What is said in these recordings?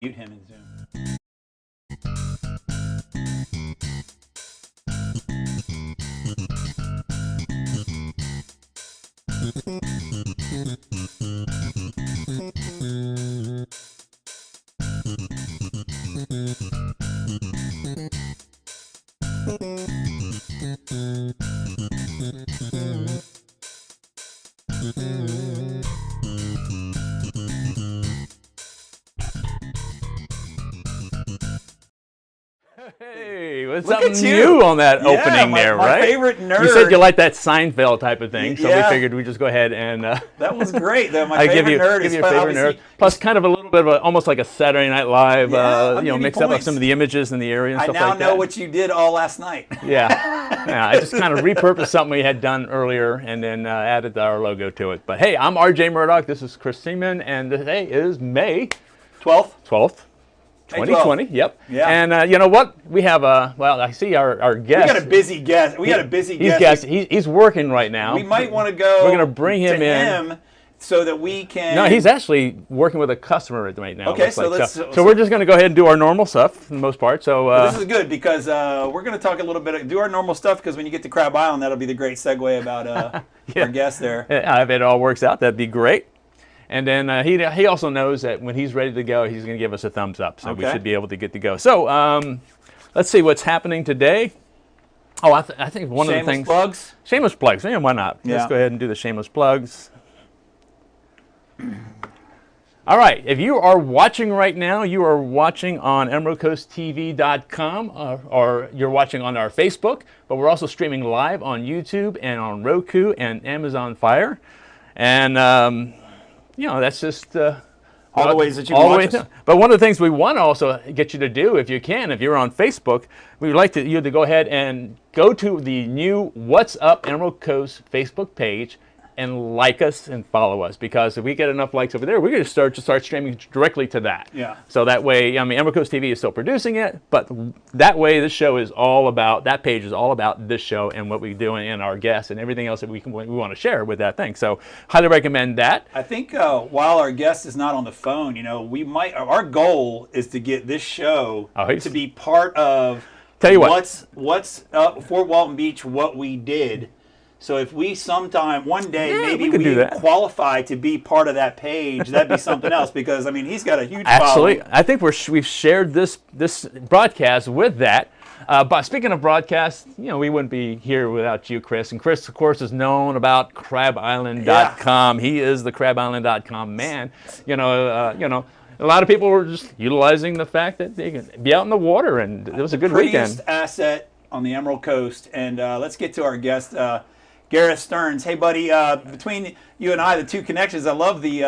Mute him in Zoom. Hey, what's Look something at you. new on that Yeah, opening my- there, my right? favorite nerd. You said you like that Seinfeld type of thing, so we Yeah. figured we'd just go ahead and That was great, though. My I favorite nerd give is you a favorite obviously- nerd. Plus, kind of a little bit of almost like a Saturday Night Live, Yeah, I'll give you mix up points. some of the images in the area and I stuff now like that. know what you did all last night. Yeah, yeah. I just kind of repurposed something we had done earlier and then added our logo to it. But hey, I'm R.J. Murdoch. This is Chris Seaman, and today is May 12th? 12th. May 2020. Yep. Yeah. And you know what? We have well, I see our guest. We got a busy guest. We got a busy guest. He's working right now. We might want to go. We're gonna bring him to in. him so that we can. No, he's actually working with a customer right now. Okay, looks so like. let's- So we're just going to go ahead and do our normal stuff for the most part. So This is good because we're going to talk a little bit, do our normal stuff, because when you get to Crab Island, that'll be the great segue about Yeah. our guest there. if it all works out, that'd be great. And then he also knows that when he's ready to go, he's going to give us a thumbs up. So we Okay. should be able to get to go. So let's see what's happening today. Oh, I think one of the Shameless things. plugs? Shameless plugs. Yeah, why not? Yeah. Let's go ahead and do the shameless plugs. All right, if you are watching right now, you are watching on EmeraldCoastTV.com or you're watching on our Facebook, but we're also streaming live on YouTube and on Roku and Amazon Fire. And, that's just... All the ways that you all can the watch way us. down. But one of the things we want to also get you to do, if you can, if you're on Facebook, we would like you to go ahead and go to the new What's Up Emerald Coast Facebook page and like us and follow us, because if we get enough likes over there, we're going to start streaming directly to that. Yeah. So that way, Emerald Coast TV is still producing it, but that way, this show is all about, that page is all about this show and what we do and our guests and everything else that we want to share with that thing. So highly recommend that. I think while our guest is not on the phone, our goal is to get this show to be part of Tell you what. what's Fort Walton Beach, what we did. So if we sometime, one day, maybe we could do we that. qualify to be part of that page, that'd be something else, because, he's got a huge Actually, following. I think we've shared this broadcast with that. But speaking of broadcasts, we wouldn't be here without you, Chris. And Chris, of course, is known about CrabIsland.com. He is the CrabIsland.com man. A lot of people were just utilizing the fact that they can be out in the water, and it was a good Prettiest weekend. asset on the Emerald Coast. And let's get to our guest, Gareth Stearns. Hey, buddy, between you and I, the two connections, I love the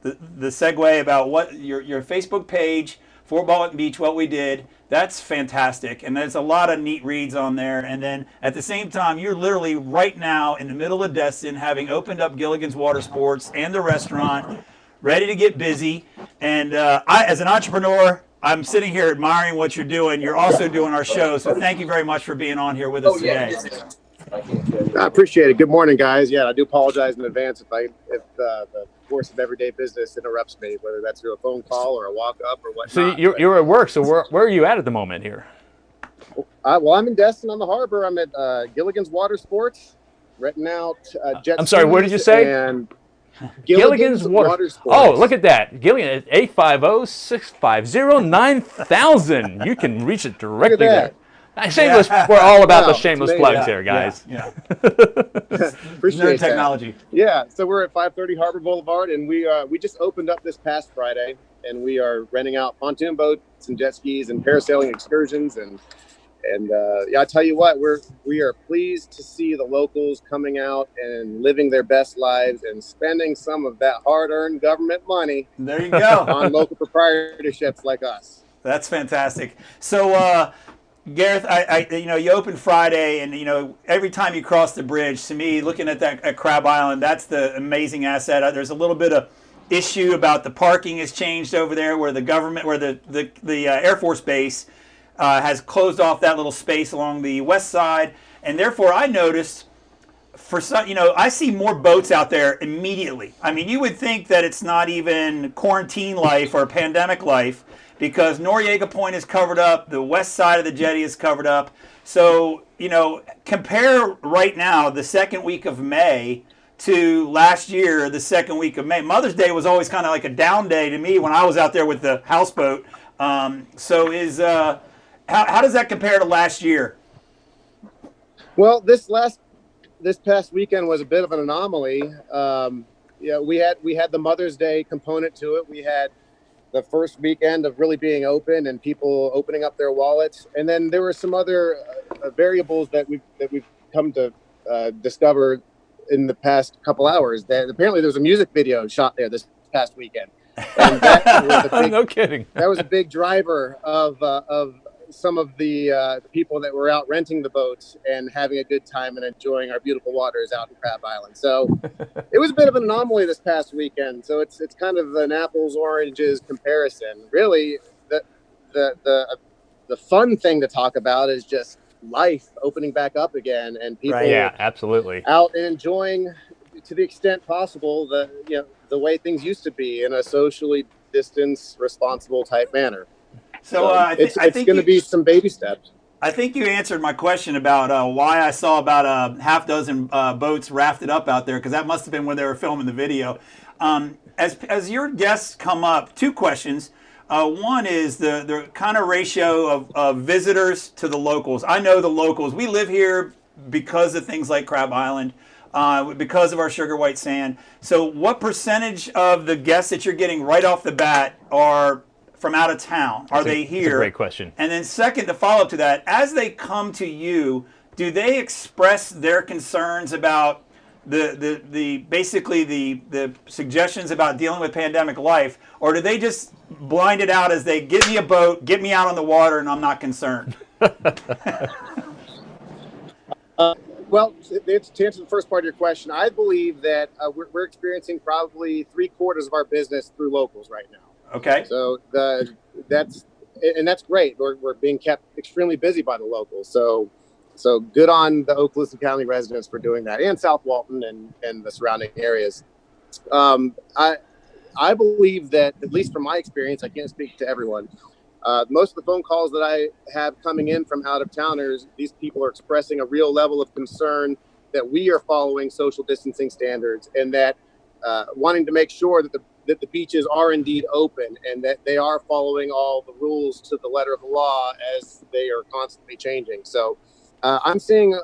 segue about what your Facebook page, Fort Walton Beach, what we did. That's fantastic. And there's a lot of neat reads on there. And then at the same time, you're literally right now in the middle of Destin, having opened up Gilligan's Water Sports and the restaurant, ready to get busy. And I, as an entrepreneur, I'm sitting here admiring what you're doing. You're also doing our show. So thank you very much for being on here with us today. I appreciate it. Good morning, guys. Yeah, I do apologize in advance if the course of everyday business interrupts me, whether that's through a phone call or a walk up or whatnot. So you're at work. So where are you at the moment here? Well, I'm in Destin on the harbor. I'm at Gilligan's Water Sports, renting out jet I'm sorry, where did you skis say? And Gilligan's Water Sports. Oh, look at that. Gilligan, 850-650-9000. You can reach it directly there. Shameless, we're all about the shameless plugs here, guys. Yeah. Appreciate Nerd that. technology. Yeah, so we're at 530 Harbor Boulevard, and we just opened up this past Friday, and we are renting out pontoon boats and jet skis and parasailing excursions, and I tell you what, we are pleased to see the locals coming out and living their best lives and spending some of that hard-earned government money There you go. on local proprietorships like us. That's fantastic. So, Gareth, you opened Friday, and every time you cross the bridge, to me, looking at that at Crab Island, that's the amazing asset. There's a little bit of issue about the parking has changed over there, where the government, where the Air Force Base has closed off that little space along the west side, and therefore I noticed for some, I see more boats out there immediately. I mean, you would think that it's not even quarantine life or pandemic life because Noriega Point is covered up, the west side of the jetty is covered up. So, compare right now the second week of May to last year, the second week of May. Mother's Day was always kind of like a down day to me when I was out there with the houseboat. So how does that compare to last year? Well, this past weekend was a bit of an anomaly. We had the Mother's Day component to it. We had the first weekend of really being open and people opening up their wallets, and then there were some other variables that we've come to discover in the past couple hours. That apparently there was a music video shot there this past weekend, and that was a big, no kidding. That was a big driver of some of the people that were out renting the boats and having a good time and enjoying our beautiful waters out in Crab Island. So it was a bit of an anomaly this past weekend. So it's kind of an apples oranges comparison. Really, the fun thing to talk about is just life opening back up again and people absolutely out and enjoying to the extent possible the way things used to be in a socially distanced, responsible type manner. So it's going to be some baby steps. I think you answered my question about why I saw about a half dozen boats rafted up out there, because that must have been when they were filming the video. As your guests come up, two questions. One is the kind of ratio of visitors to the locals. I know the locals. We live here because of things like Crab Island, because of our sugar white sand. So what percentage of the guests that you're getting right off the bat are from out of town? Are they here? That's a great question. And then second, to follow up to that, as they come to you, do they express their concerns about basically the suggestions about dealing with pandemic life, or do they just blind it out as they get me a boat, get me out on the water, and I'm not concerned? Well, to answer the first part of your question, I believe that we're experiencing probably 3/4 of our business through locals right now. Okay. So that's great. We're being kept extremely busy by the locals. So good on the Okaloosa County residents for doing that, and South Walton and the surrounding areas. I believe that, at least from my experience, I can't speak to everyone. Most of the phone calls that I have coming in from out of towners, these people are expressing a real level of concern that we are following social distancing standards, and that wanting to make sure that the beaches are indeed open and that they are following all the rules to the letter of the law as they are constantly changing. So I'm seeing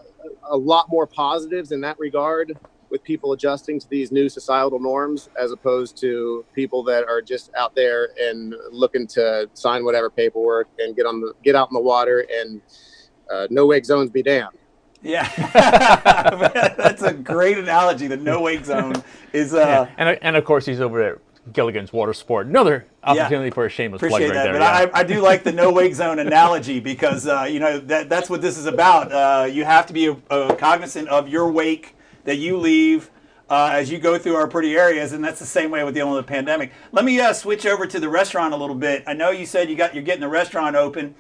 a lot more positives in that regard, with people adjusting to these new societal norms, as opposed to people that are just out there and looking to sign whatever paperwork and get out in the water and no wake zones be damned. Yeah, that's a great analogy. The no wake zone is and of course he's over at Gilligan's Water Sport. Another opportunity for a shameless plug right there. But I do like the no wake zone analogy, because that's what this is about. You have to be cognizant of your wake that you leave as you go through our pretty areas, and that's the same way with dealing with the pandemic. Let me switch over to the restaurant a little bit. I know you said you're getting the restaurant open.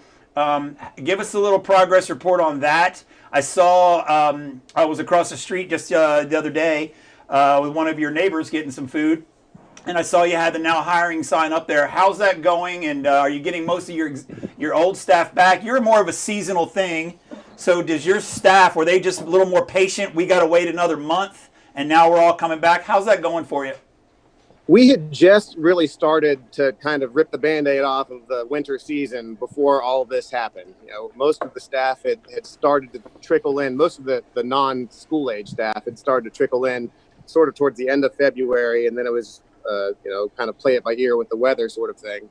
Give us a little progress report on that. I saw I was across the street just the other day with one of your neighbors getting some food, and I saw you had the now hiring sign up there. How's that going? And are you getting most of your old staff back? You're more of a seasonal thing. So does your staff, were they just a little more patient? We got to wait another month, and now we're all coming back. How's that going for you? We had just really started to kind of rip the Band-Aid off of the winter season before all of this happened. Most of the staff had started to trickle in. Most of the non-school age staff had started to trickle in sort of towards the end of February, and then it was, kind of play it by ear with the weather sort of thing.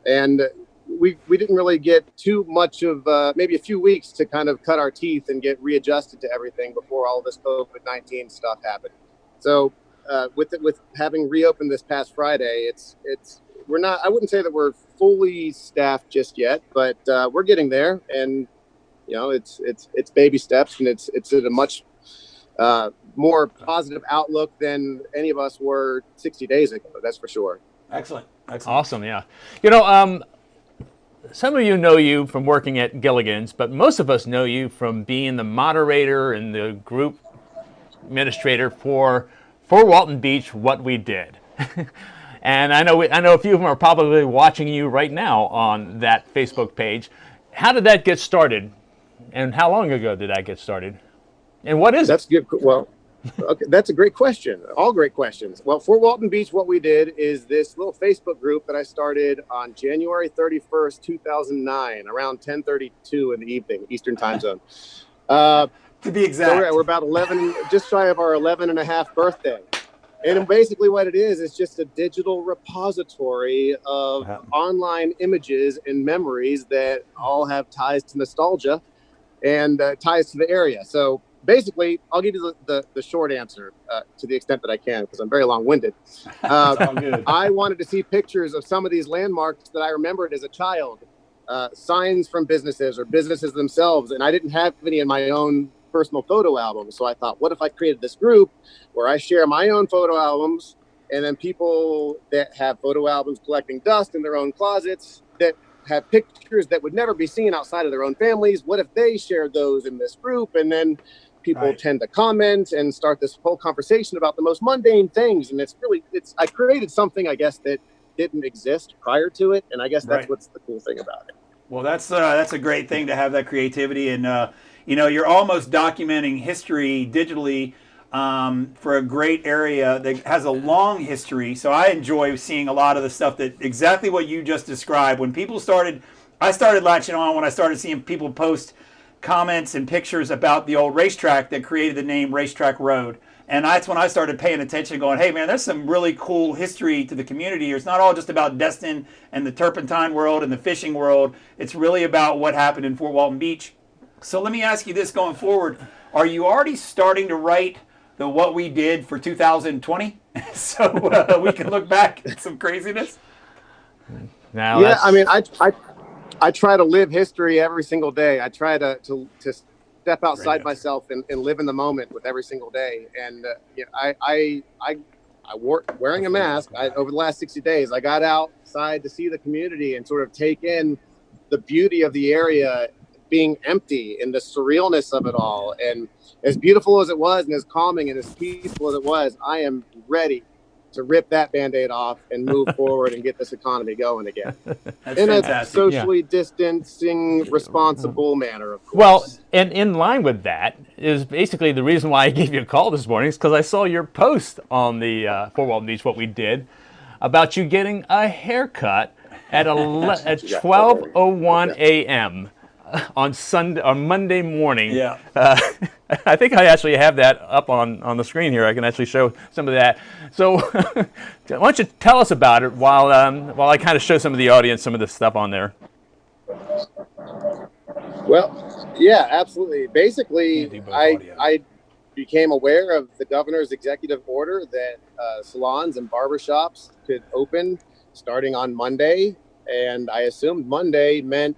And we didn't really get too much of maybe a few weeks to kind of cut our teeth and get readjusted to everything before all this COVID-19 stuff happened. So with having reopened this past Friday, we're not, I wouldn't say that we're fully staffed just yet, but we're getting there, and it's baby steps, and it's at a much more positive outlook than any of us were 60 days ago. That's for sure. Excellent. Awesome. Yeah. Some of you know you from working at Gilligan's, but most of us know you from being the moderator in the group administrator for Walton Beach, What We Did. And I know a few of them are probably watching you right now on that Facebook page. How did that get started? And how long ago did that get started? And what is it? That's good. Well, okay, that's a great question. All great questions. Well, for Walton Beach, What We Did is this little Facebook group that I started on January 31st, 2009, around 10:32 in the evening, Eastern time zone. To be exact. So we're about 11, just shy of our 11 and a half birthday. And basically what it is just a digital repository of online images and memories that all have ties to nostalgia and ties to the area. So basically, I'll give you the short answer to the extent that I can, because I'm very long-winded. I wanted to see pictures of some of these landmarks that I remembered as a child, signs from businesses or businesses themselves, and I didn't have any in my own personal photo album. So I thought, what if I created this group where I share my own photo albums, and then people that have photo albums collecting dust in their own closets that have pictures that would never be seen outside of their own families, what if they shared those in this group? And then people tend to comment and start this whole conversation about the most mundane things. And I created something, I guess, that didn't exist prior to it. And I guess that's what's the cool thing about it. Well, that's a great thing to have that creativity. And, you're almost documenting history digitally for a great area that has a long history. So I enjoy seeing a lot of the stuff that exactly what you just described. When people I started latching on when I started seeing people post comments and pictures about the old racetrack that created the name Racetrack Road. And that's when I started paying attention, going, hey, man, there's some really cool history to the community. It's not all just about Destin and the turpentine world and the fishing world. It's really about what happened in Fort Walton Beach. So let me ask you this going forward. Are you already starting to write the What We Did for 2020? So we can look back at some craziness? Now, yeah, I mean, I try to live history every single day. I try to step outside myself and live in the moment with every single day. And wearing a mask over the last 60 days, I got outside to see the community and sort of take in the beauty of the area being empty and the surrealness of it all. And as beautiful as it was and as calming and as peaceful as it was, I am ready to rip that Band-Aid off and move forward and get this economy going again. In a socially distancing, responsible manner, of course. Well, and in line with that is basically the reason why I gave you a call this morning, is because I saw your post on the Fort Walton Beach, What We Did, about you getting a haircut at 12:01 a.m. on Monday morning. Yeah. I think I actually have that up on the screen here. I can actually show some of that. So why don't you tell us about it while I kind of show some of the audience some of the stuff on there. Well, yeah, absolutely. Basically, I became aware of the governor's executive order that salons and barbershops could open starting on Monday. And I assumed Monday meant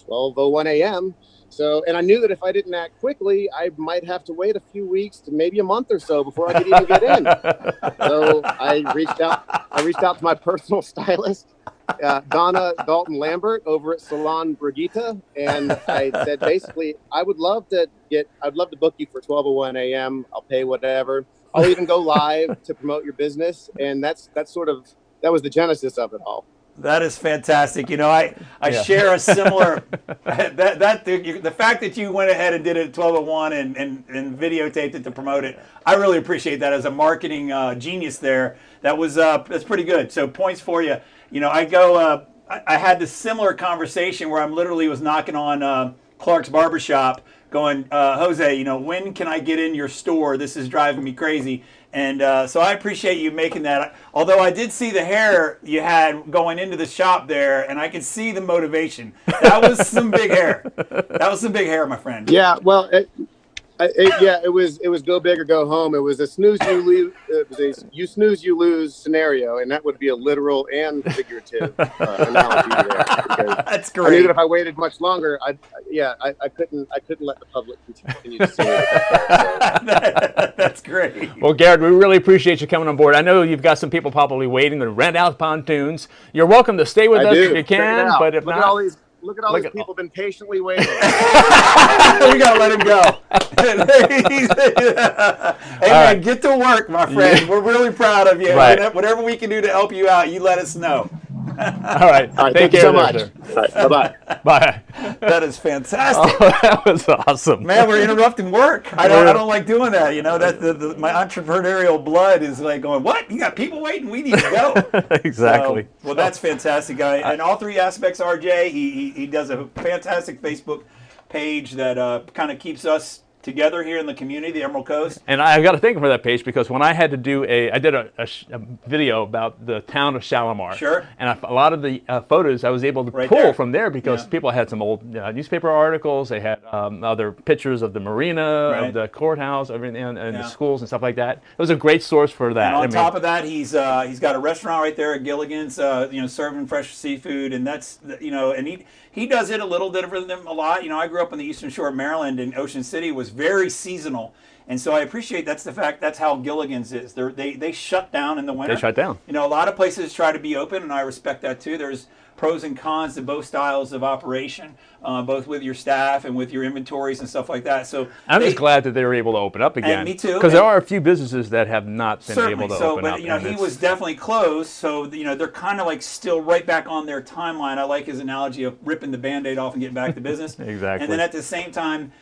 12:01 a.m. So, and I knew that if I didn't act quickly, I might have to wait a few weeks to maybe a month or so before I could even get in. So I reached out to my personal stylist, Donna Dalton Lambert over at Salon Brigitte, and I said, basically, I'd love to book you for 12:01 a.m. I'll pay whatever. I'll even go live to promote your business. And that was the genesis of it all. That is fantastic. I share a similar the fact that you went ahead and did it at 12:01 and videotaped it to promote it. I really appreciate that as a marketing genius there. That's pretty good. So points for you. I had this similar conversation where I literally was knocking on Clark's barbershop going, Jose, when can I get in your store? This is driving me crazy. And so I appreciate you making that. Although I did see the hair you had going into the shop there, and I could see the motivation. That was some big hair. That was some big hair, my friend. Yeah, well, it was go big or go home. It was a snooze you lose. It was a you snooze you lose scenario, and that would be a literal and figurative analogy there. That's great. I knew that if I waited much longer, I couldn't let the public continue to see it. That's great. Well, Garrett, we really appreciate you coming on board. I know you've got some people probably waiting to rent out pontoons. You're welcome to stay with us if you can, but if Look not, at all these. Look at all these people been patiently waiting. We gotta let him go. Hey man, get to work, my friend. We're really proud of you. Right. Whatever we can do to help you out, you let us know. All right. Thank you so much. All right, bye-bye. Bye. That is fantastic. Oh, that was awesome. Man, we're interrupting work. I don't like doing that. You know, that my entrepreneurial blood is like going, what? You got people waiting? We need to go. Exactly. So, well, that's fantastic, guy. And all three aspects, RJ, he does a fantastic Facebook page that kind of keeps us together here in the community, the Emerald Coast. And I've got to thank him for that page, because when I had to do I did a video about the town of Shalimar. Sure. And a lot of the photos I was able to pull from there, because people had some old newspaper articles. They had other pictures of the marina, of the courthouse, everything, and the schools and stuff like that. It was a great source for that. And on top of that, he's got a restaurant right there at Gilligan's, serving fresh seafood, and that's, and he does it a little different than a lot. I grew up on the Eastern Shore of Maryland, and Ocean City was very seasonal. And so I appreciate that's how Gilligan's is. They shut down in the winter. They shut down. A lot of places try to be open, and I respect that too. There's pros and cons to both styles of operation, both with your staff and with your inventories and stuff like that. So I'm just glad that they were able to open up again. And me too. Because there are a few businesses that have not been able to open up. But he was definitely closed, so they're kind of like still right back on their timeline. I like his analogy of ripping the Band-Aid off and getting back to business. Exactly. And then at the same time,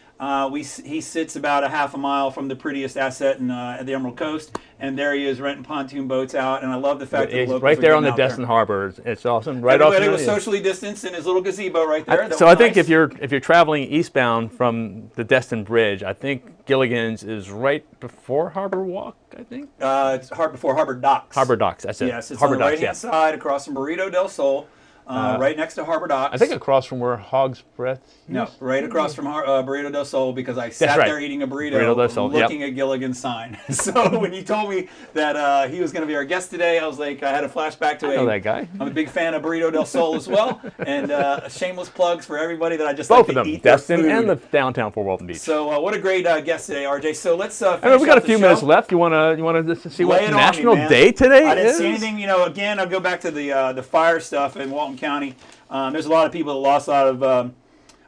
he sits about a half a mile from the prettiest asset in the Emerald Coast, and there he is renting pontoon boats out. And I love the fact that the right there on the Destin Harbor. It's awesome. Right off. Everybody was socially distanced in his little gazebo right there. So I think if you're traveling eastbound from the Destin Bridge, I think Gilligan's is right before Harbor Walk. I think it's before Harbor Docks. Harbor Docks. That's it. Yes, it's Harbor on the Docks, right-hand side across from Burrito del Sol. Right next to Harbor Docks. I think across from where Hog's Breath is. No, right across from Burrito del Sol, because I sat there eating a burrito del Sol, looking at Gilligan's sign. So when you told me that he was going to be our guest today, I was like, I had a flashback to I know that guy. I'm a big fan of Burrito del Sol as well. And shameless plugs for everybody that I just both like of to them, eat their Destin food. and the downtown Fort Walton Beach. So what a great guest today, RJ. So let's finish we got a few the minutes show. left. You want to see what Lay it on National me, man. Day today I didn't is? see anything. Again, I'll go back to the fire stuff in Walton County. There's a lot of people that lost a lot of,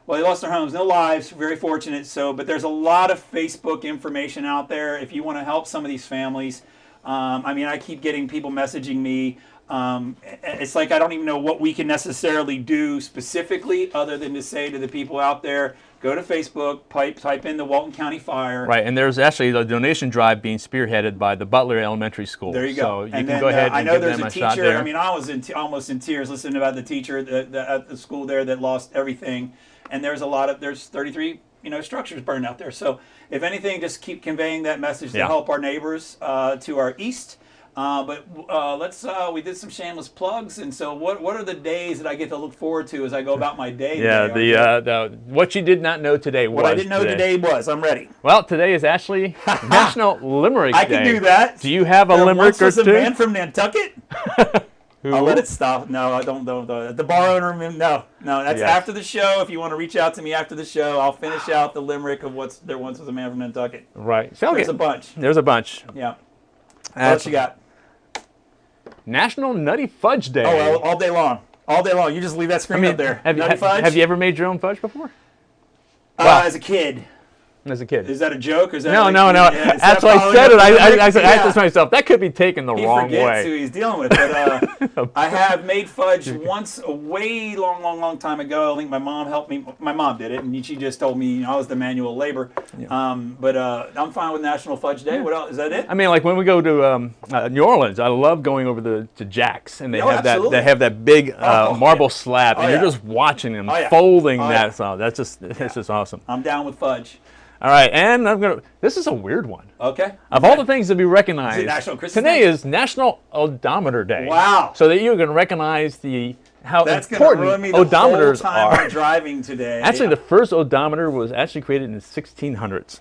they lost their homes, no lives, very fortunate. But there's a lot of Facebook information out there if you want to help some of these families. I keep getting people messaging me. It's like I don't even know what we can necessarily do specifically other than to say to the people out there, go to Facebook, type in the Walton County Fire. Right, and there's actually the donation drive being spearheaded by the Butler Elementary School. There you go. So you can go ahead and I know give there's them a a shot teacher. there. I was almost in tears listening about the teacher at the school there that lost everything, and there's 33 structures burned out there. So if anything, just keep conveying that message to help our neighbors to our east. We did some shameless plugs, and so what are the days that I get to look forward to as I go about my day? The what you did not know today was. What I didn't know today was. I'm ready. Well, today is actually National Limerick Day. I can do that. Do you have a limerick or two? There once was a man from Nantucket. I'll let it stop. No, I don't. The bar owner. No. That's after the show. If you want to reach out to me after the show, I'll finish out the limerick of there once was a man from Nantucket. Right. There's a bunch. There's a bunch. Yeah. What else you got? National Nutty Fudge Day. Oh, all day long. All day long. You just leave that screen up there. Have you ever made your own fudge before? As a kid. As a kid. Is that a joke? Or is that no. After I said it, I said to myself, that could be taken the wrong way. He forgets who he's dealing with. But I have made fudge once a way long time ago. I think my mom helped me. My mom did it, and she just told me I was the manual labor. Yeah. But I'm fine with National Fudge Day. What else? Is that it? Like when we go to New Orleans, I love going over to Jack's, and they have that big marble slab, and you're just watching them folding that. So that's just awesome. I'm down with fudge. All right, and this is a weird one. Okay. Of all the things to be recognized, is it National Christmas today Day? is National Odometer Day. Wow. So that you can recognize how That's important ruin me odometers the whole time are. I'm driving today. Actually, the first odometer was actually created in the 1600s.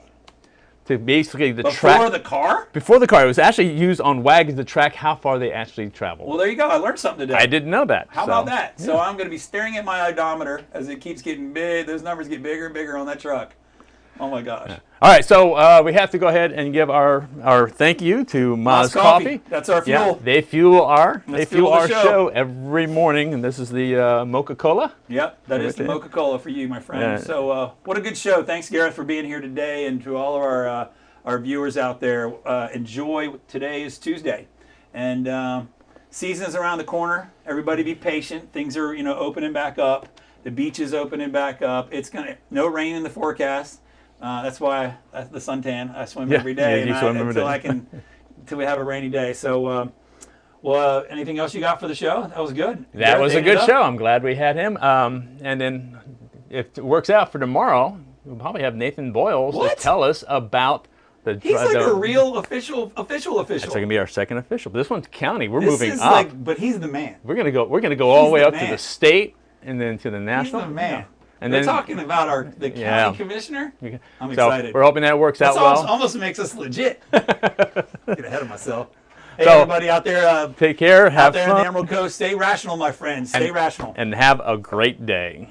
To basically Before the car? Before the car. It was actually used on wagons to track how far they actually traveled. Well, there you go. I learned something today. I didn't know that. How about that? Yeah. So I'm going to be staring at my odometer as it keeps getting big. Those numbers get bigger and bigger on that truck. Oh my gosh. All right, so we have to go ahead and give our thank you to Moz Coffee. That's our fuel. Yeah, they fuel our fuel the show every morning, and this is the Mocha Cola. Yep, that is the Mocha Cola for you, my friend. So what a good show. Thanks, Gareth, for being here today, and to all of our viewers out there. Enjoy. Today is Tuesday, and season is around the corner. Everybody be patient. Things are opening back up. The beach is opening back up. It's no rain in the forecast. That's why the suntan. I swim every day until we have a rainy day. So, anything else you got for the show? That was good. That was a good show. I'm glad we had him. And then, if it works out for tomorrow, we'll probably have Nathan Boyles to tell us about the. He's like a real official. That's gonna be our second official. This one's county. We're moving up. But he's the man. We're gonna go all the way up to the state and then to the national. He's the man. And We're talking about the county commissioner. I'm excited. We're hoping that works out well. Almost makes us legit. Get ahead of myself. Hey, everybody out there. Take care. Have fun. Out there in the Emerald Coast. Stay rational, my friends. Stay rational. And have a great day.